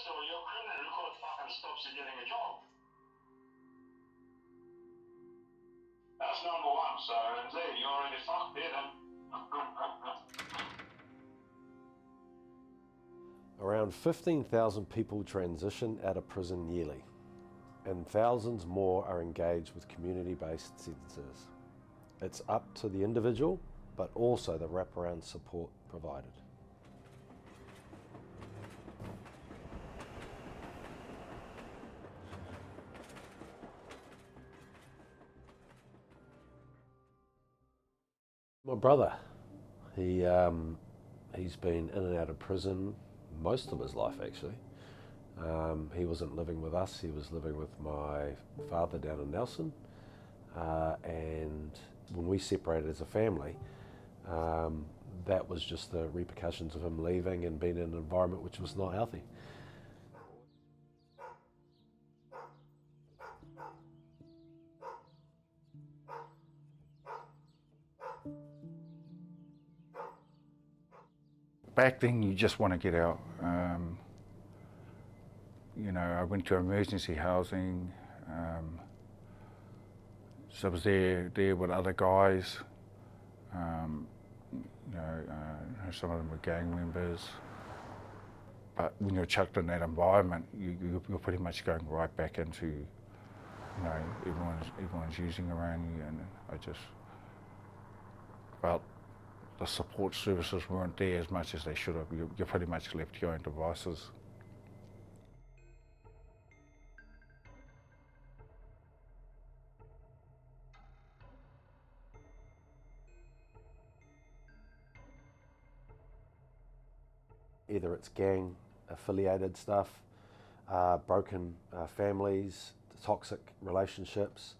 so your criminal record fucking stops you getting a job. That's number one, so indeed, you're already fucked there then. Around 15,000 people transition out of prison yearly, and thousands more are engaged with community-based sentences. It's up to the individual, but also the wraparound support provided. My brother, he's been in and out of prison most of his life actually. He wasn't living with us, he was living with my father down in Nelson, and when we separated as a family, that was just the repercussions of him leaving and being in an environment which was not healthy. Back then you just want to get out. You know, I went to emergency housing, so I was there with other guys. You know, some of them were gang members. But when you're chucked in that environment, you're pretty much going right back into, you know, everyone's using around you, and I just felt the support services weren't there as much as they should have. You're pretty much left to your own devices. Either it's gang affiliated stuff, broken families, toxic relationships.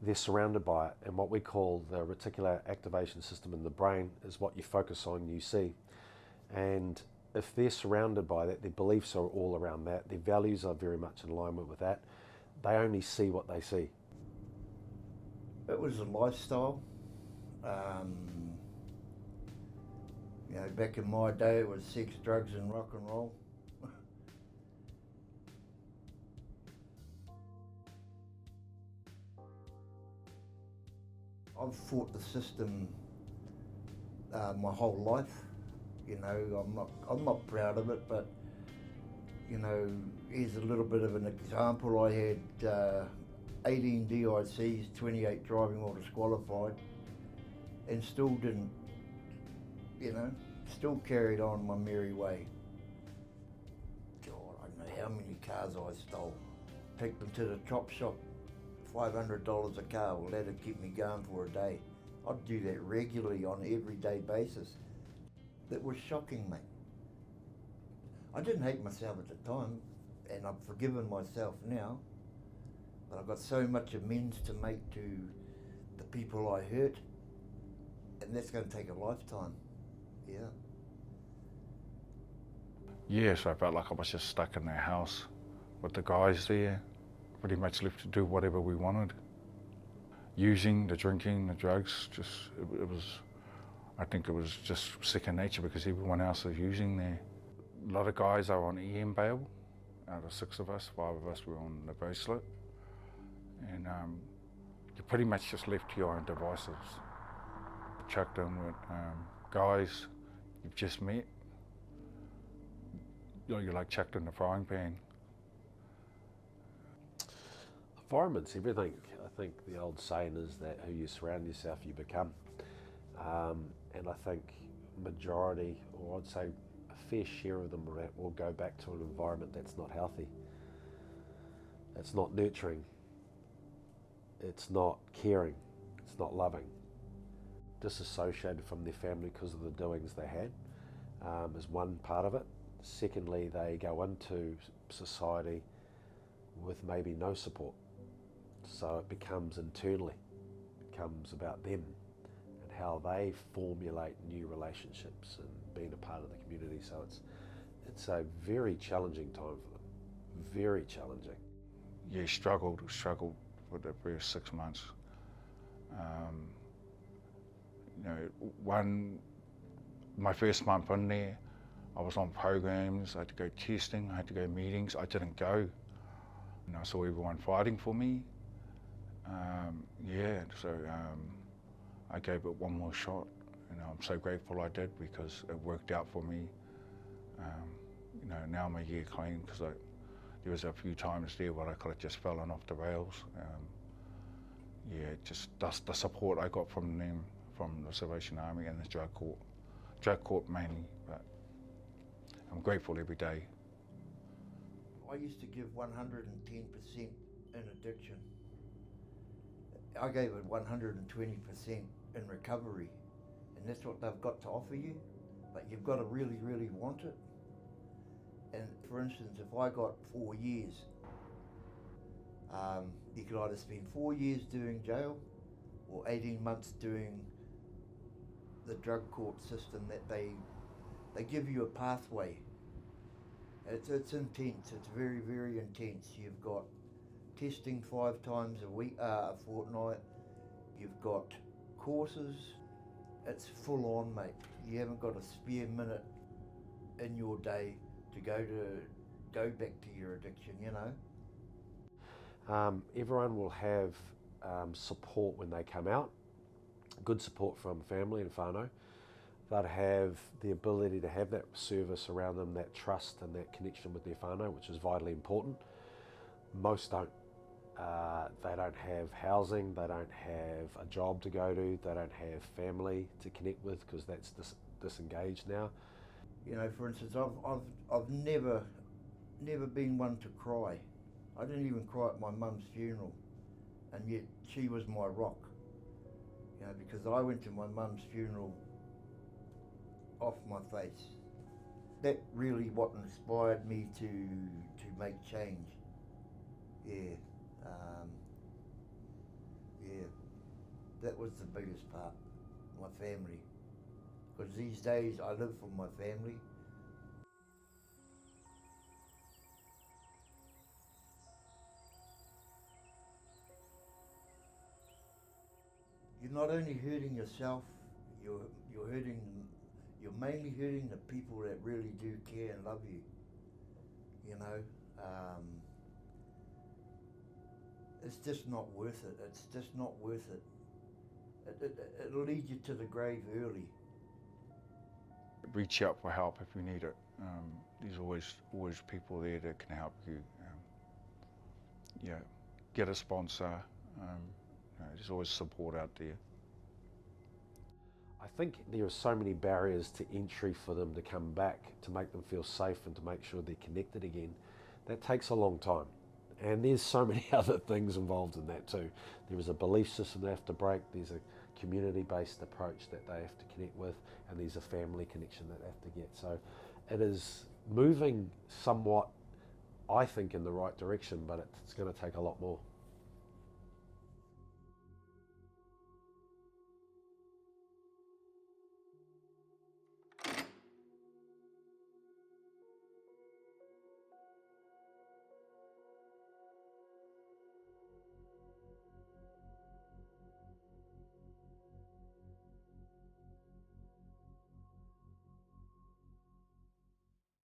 They're surrounded by it, and what we call the reticular activation system in the brain is what you focus on, you see. And if they're surrounded by that, their beliefs are all around that, their values are very much in alignment with that, they only see what they see. It was a lifestyle. You know, back in my day it was sex, drugs and rock and roll. I've fought the system my whole life. You know, I'm not proud of it, but you know, here's a little bit of an example. I had 18 DICs, 28 driving while disqualified, and still didn't, you know, still carried on my merry way. God, I don't know how many cars I stole. Take them to the chop shop, $500 a car, well that'd keep me going for a day. I'd do that regularly on an everyday basis. That was shocking, mate. I didn't hate myself at the time, and I've forgiven myself now, but I've got so much amends to make to the people I hurt, and that's going to take a lifetime. Yeah. Yes, I felt like I was just stuck in that house with the guys there, pretty much left to do whatever we wanted. Using, the drinking, the drugs, just, it was, I think it was just second nature because everyone else was using there. A lot of guys are on EM bail. Out of 6 of us, 5 of us were on the bracelet. And you're pretty much just left to your own devices. Chucked in with guys you've just met. You're like chucked in the frying pan. Environment's everything. I think the old saying is that who you surround yourself, you become. And I think majority, or I'd say a fair share of them will go back to an environment that's not healthy. It's not nurturing. It's not caring. It's not loving. Disassociated from their family because of the doings they had is one part of it. Secondly, they go into society with maybe no support. So it becomes internally, it becomes about them and how they formulate new relationships and being a part of the community. So it's a very challenging time for them, very challenging. Yeah, struggled for the first 6 months. You know, my first month in there, I was on programs, I had to go testing, I had to go meetings, I didn't go. And I saw everyone fighting for me. I gave it one more shot. I'm so grateful I did because it worked out for me. Now I'm a year clean because there was a few times there where I could have just fallen off the rails. Just the support I got from them, from the Salvation Army and the drug court mainly, but I'm grateful every day. I used to give 110% in addiction. I gave it 120% in recovery, and that's what they've got to offer you, but you've got to really, really want it. And for instance, if I got 4 years, you could either spend 4 years doing jail or 18 months doing the drug court system that they give you a pathway. It's intense, it's very, very intense. You've got testing 5 times a fortnight, you've got courses, it's full on, mate. You haven't got a spare minute in your day to go back to your addiction, you know. Everyone will have support when they come out, good support from family and whānau. They'd have the ability to have that service around them, that trust and that connection with their whānau, which is vitally important. Most don't. They don't have housing, they don't have a job to go to, they don't have family to connect with because that's disengaged now. You know, for instance, I've never been one to cry. I didn't even cry at my mum's funeral, and yet she was my rock. You know, because I went to my mum's funeral off my face. That really what inspired me to make change. That was the biggest part, my family. Because these days I live for my family. You're not only hurting yourself, you're mainly hurting the people that really do care and love you. You know, it's just not worth it. It's just not worth it. It'll lead you to the grave early. Reach out for help if you need it. There's always people there that can help you. Get a sponsor. There's always support out there. I think there are so many barriers to entry for them to come back, to make them feel safe and to make sure they're connected again. That takes a long time. And there's so many other things involved in that too. There is a belief system they have to break, there's a community-based approach that they have to connect with, and there's a family connection that they have to get. So it is moving somewhat, I think, in the right direction, but it's going to take a lot more.